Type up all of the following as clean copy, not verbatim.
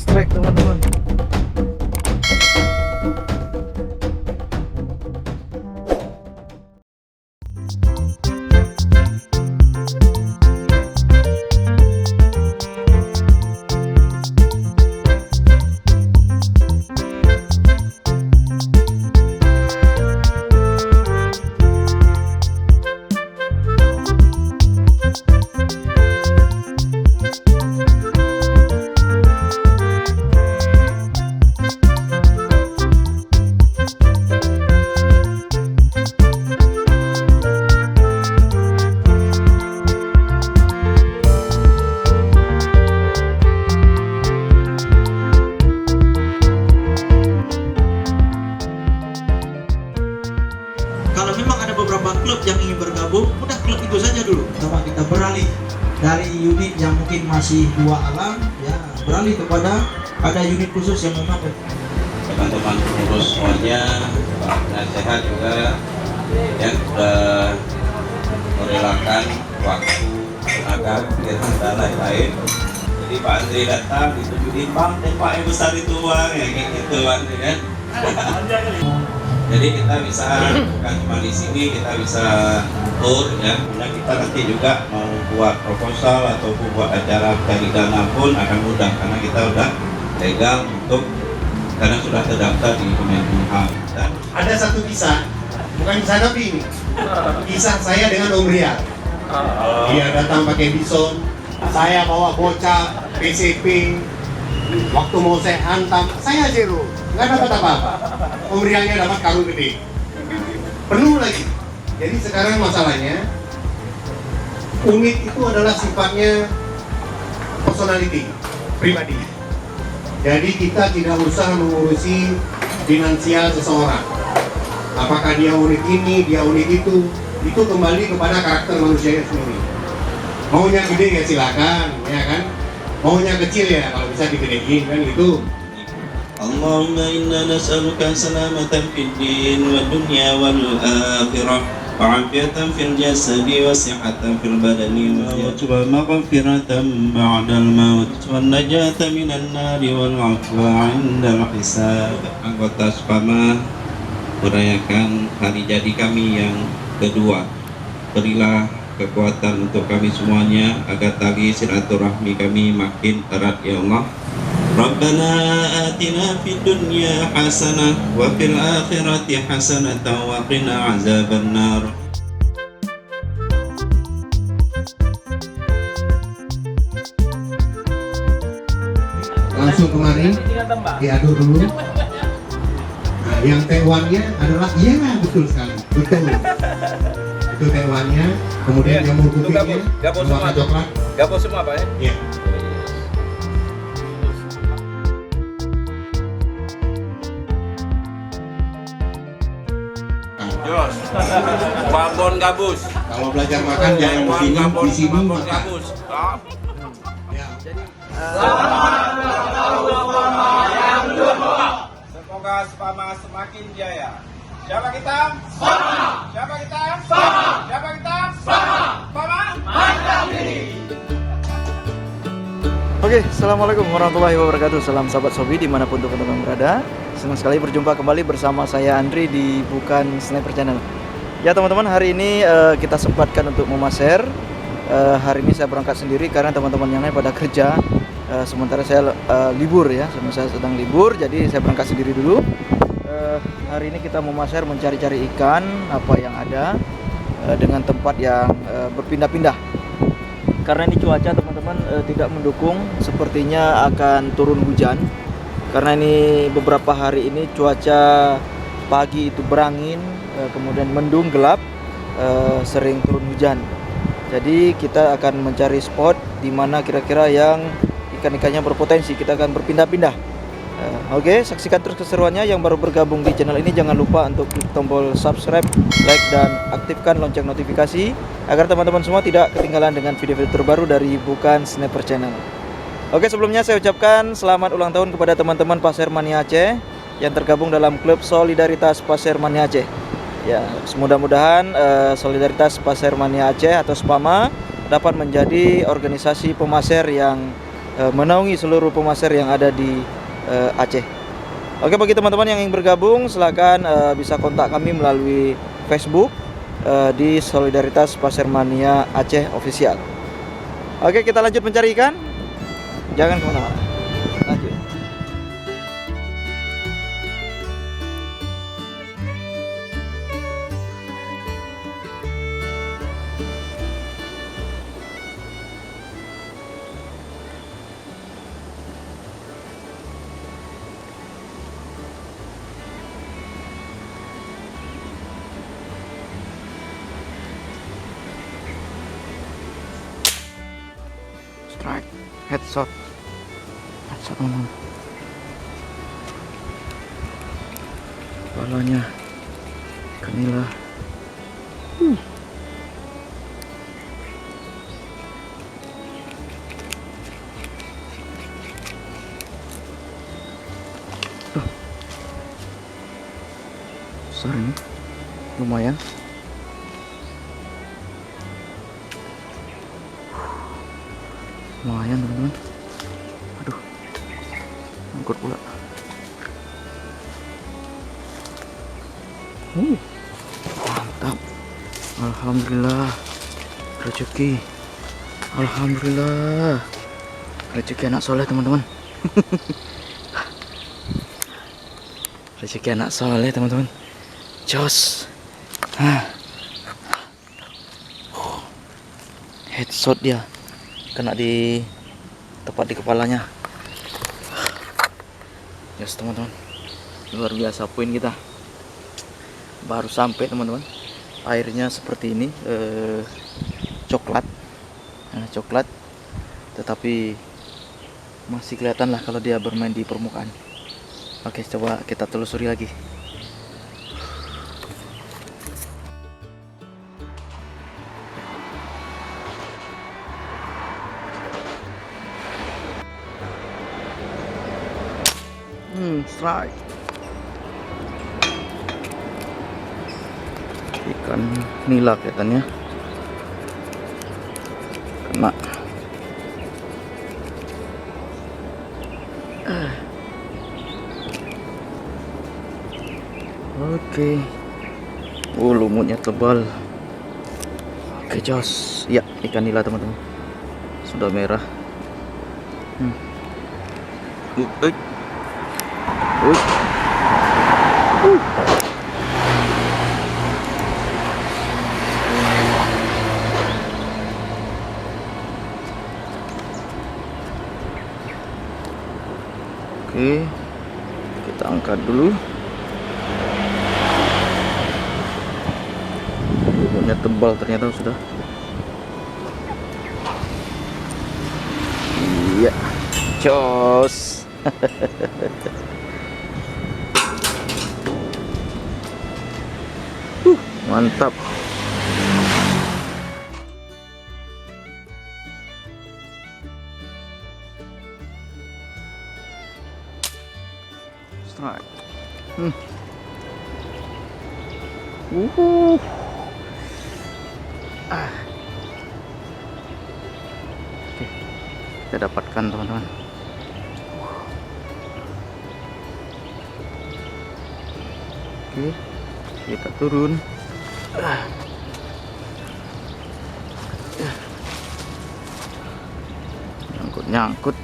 Respect teman-teman. Kalau memang ada beberapa klub yang ingin bergabung, udah klub itu saja dulu. Coba kita beralih dari unit yang mungkin masih dua alam, ya beralih kepada ada unit khusus yang memang teman-teman pengurus semuanya, Pak Sehat juga yang sudah merelakan waktu, tenaga, pikiran dan lain-lain. Jadi Pak Andri datang ditunjukin, Bang, Pak yang besar itu Bang, ya kayak gitu Bang, kan? Jadi kita bisa bukan cuma di sini, kita bisa tur ya. Kemudian kita nanti juga mau buat proposal atau buat acara cari dana pun akan mudah karena kita udah legal untuk karena sudah terdaftar di Kemenkumham. Ada satu kisah, bukan kisah Nabi ini, kisah saya dengan Om Ria. Dia datang pakai bison, saya bawa bocah, PCP, waktu mau saya hantam, saya zero, nggak dapat apa-apa. Om Rianya dapat karung gede, penuh lagi. Jadi sekarang masalahnya, unit itu adalah sifatnya personality, pribadi. Jadi kita tidak usah mengurusi finansial seseorang. Apakah dia unit ini, dia unit itu kembali kepada karakter manusianya sendiri. Maunya gede ya silakan, ya kan? Maunya kecil ya kalau bisa digedein kan gitu. Allahumma inna nas'aluka salamatan fid din wa dunya wal akhirah wa afiyatan fil jasadi wa sihhatan fil badani wa maghfiratan ba'dal maut wa najata minan nari wal 'afwa 'indal hisab. Anggota SPAMA merayakan hari jadi kami yang kedua. Berilah kekuatan untuk kami semuanya agar tali silaturahmi kami makin erat ya Allah. Rabbana atina fid dunya hasanah wa fil akhirati hasanah wa qina azabannar. Langsung kemarin diaduk dulu. Nah, yang tewannya adalah betul sekali, betul. Itu tewannya, kemudian jamur kupingnya warna coklat. Gabung semua Pak ya? Iya. Jos. Babon gabus. Kalau belajar makan jangan di sini Babon makan. gabus. Ya. Semoga SPAMA semakin jaya. Siapa kita? SPAMA. Siapa kita? SPAMA. Siapa kita? SPAMA. SPAMA. Mantap diri. Oke, assalamualaikum warahmatullahi wabarakatuh. Salam sahabat Sobi dimanapun teman-teman berada. Senang sekali berjumpa kembali bersama saya Andri di Bukan Sniper Channel. Ya teman-teman, hari ini kita sempatkan untuk memaser. Hari ini saya berangkat sendiri karena teman-teman yang lain pada kerja. Sementara saya libur ya, saya sedang libur, jadi saya berangkat sendiri dulu. Hari ini kita memaser, mencari-cari ikan apa yang ada dengan tempat yang berpindah-pindah. Karena ini cuaca teman-teman tidak mendukung, sepertinya akan turun hujan. Karena ini beberapa hari ini cuaca pagi itu berangin, kemudian mendung gelap, sering turun hujan. Jadi kita akan mencari spot di mana kira-kira yang ikan-ikannya berpotensi. Kita akan berpindah-pindah. Oke, saksikan terus keseruannya. Yang baru bergabung di channel ini jangan lupa untuk klik tombol subscribe, like, dan aktifkan lonceng notifikasi agar teman-teman semua tidak ketinggalan dengan video-video terbaru dari Bukan Sniper Channel. Oke, sebelumnya saya ucapkan selamat ulang tahun kepada teman-teman Pasir Mania Aceh yang tergabung dalam klub Solidaritas Pasir Mania Aceh. Ya, mudah-mudahan Solidaritas Pasir Mania Aceh atau SPAMA dapat menjadi organisasi pemasir yang menaungi seluruh pemasar yang ada di Aceh. Oke, bagi teman-teman yang ingin bergabung silakan bisa kontak kami melalui Facebook di Solidaritas Pasir Mania Aceh Official. Oke, kita lanjut mencari ikan. Jangan kemana-mana. Lanjut. Strike, headshot teman-teman. Kepalanya ikan nila. Besar ini, lumayan. Lumayan teman-teman. Aduh, angkut pula. Mantap. Alhamdulillah rezeki. Alhamdulillah rezeki anak soleh teman-teman. Rezeki anak soleh teman-teman. Jos. Headshot dia. Kena di tepat di kepalanya. Yes teman-teman, luar biasa poin kita. Baru sampai teman-teman. Airnya seperti ini, coklat, coklat. Tetapi masih kelihatan lah kalau dia bermain di permukaan. Oke, coba kita telusuri lagi. Strike. Ikan nila kelihatannya. Kena. Oke. Lumutnya tebal. Oke, jos. Ya, ikan nila teman-teman. Sudah merah. Oke, kita angkat dulu. Lumutnya tebal ternyata sudah. Iya, jos. Mantap. Strike. Oke, kita dapatkan teman-teman. Oke, kita turun. Nyangkut.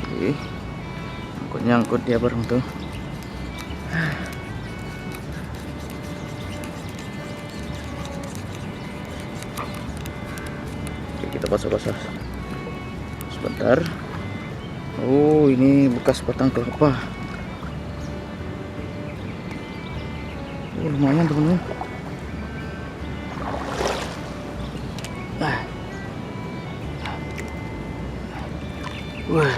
Oke, nyangkut dia bareng tuh. Oke, kita basah-basah sebentar. Oh, ini bekas batang kelapa. Lumayan teman-teman. Wah.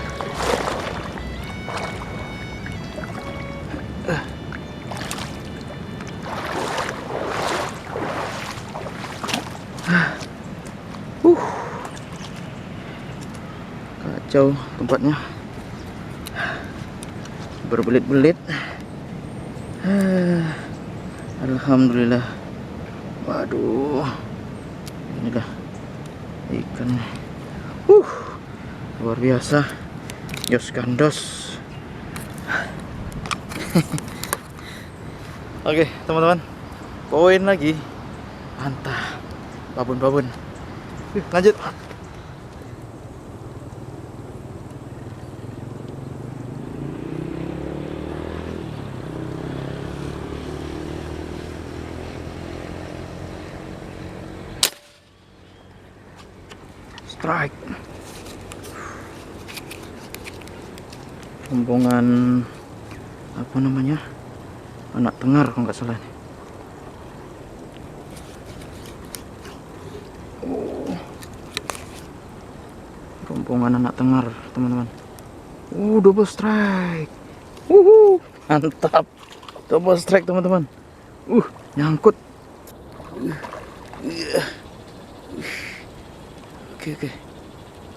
jauh tempatnya, berbelit-belit. Alhamdulillah. Waduh, inilah ikan. Luar biasa. Jos gandos. Oke teman-teman, poin lagi. Mantap. Babon. Lanjut. Strike. Rombongan apa namanya, anak tengar kalau nggak salah nih. Rombongan anak tengar teman-teman. Double strike. Mantap, double strike teman-teman. Nyangkut.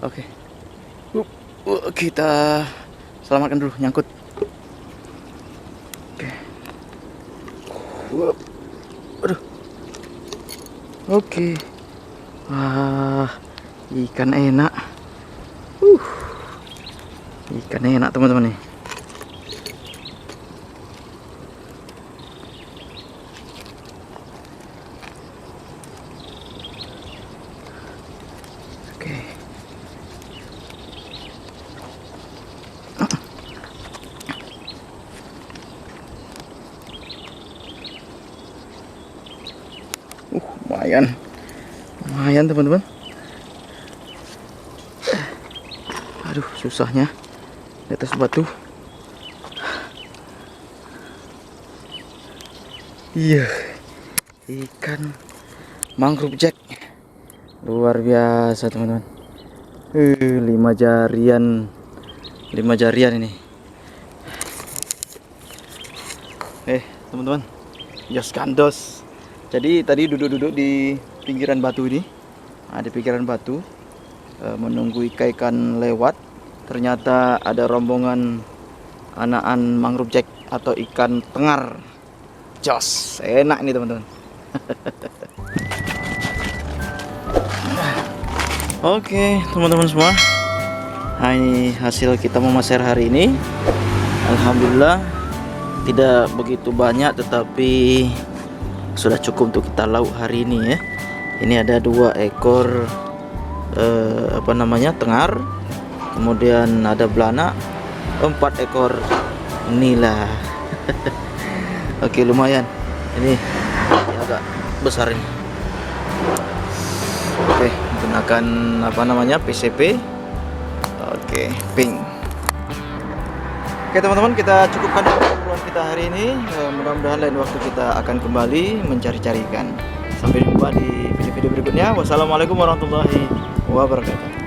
Oke. Kita selamatkan dulu, nyangkut. Oke. Aduh. Oke. Wah, ikan enak. Ikan enak teman-teman nih. Oke. Lumayan teman-teman. Aduh, susahnya di atas batu. Iya, ikan mangrove jack luar biasa teman-teman. 5 jarian ini. Teman-teman, jos gandos. Jadi tadi duduk-duduk di pinggiran batu ini. Di pinggiran batu menunggu ikan lewat. Ternyata ada rombongan anakan mangrove jack atau ikan tengar. Jos, enak nih teman-teman. Oke teman-teman semua, ini hasil kita memasak hari ini. Alhamdulillah tidak begitu banyak, tetapi sudah cukup untuk kita lauk hari ini ya. Ini ada 2 ekor tengar, kemudian ada belanak, 4 ekor nila. Oke, lumayan. Ini agak besar ini. Oke, menggunakan PCP. Oke, pink. Oke teman-teman, kita cukupkan keperluan kita hari ini. Mudah-mudahan lain waktu kita akan kembali mencari-cari ikan. Sampai jumpa di video-video berikutnya. Wassalamualaikum warahmatullahi wabarakatuh.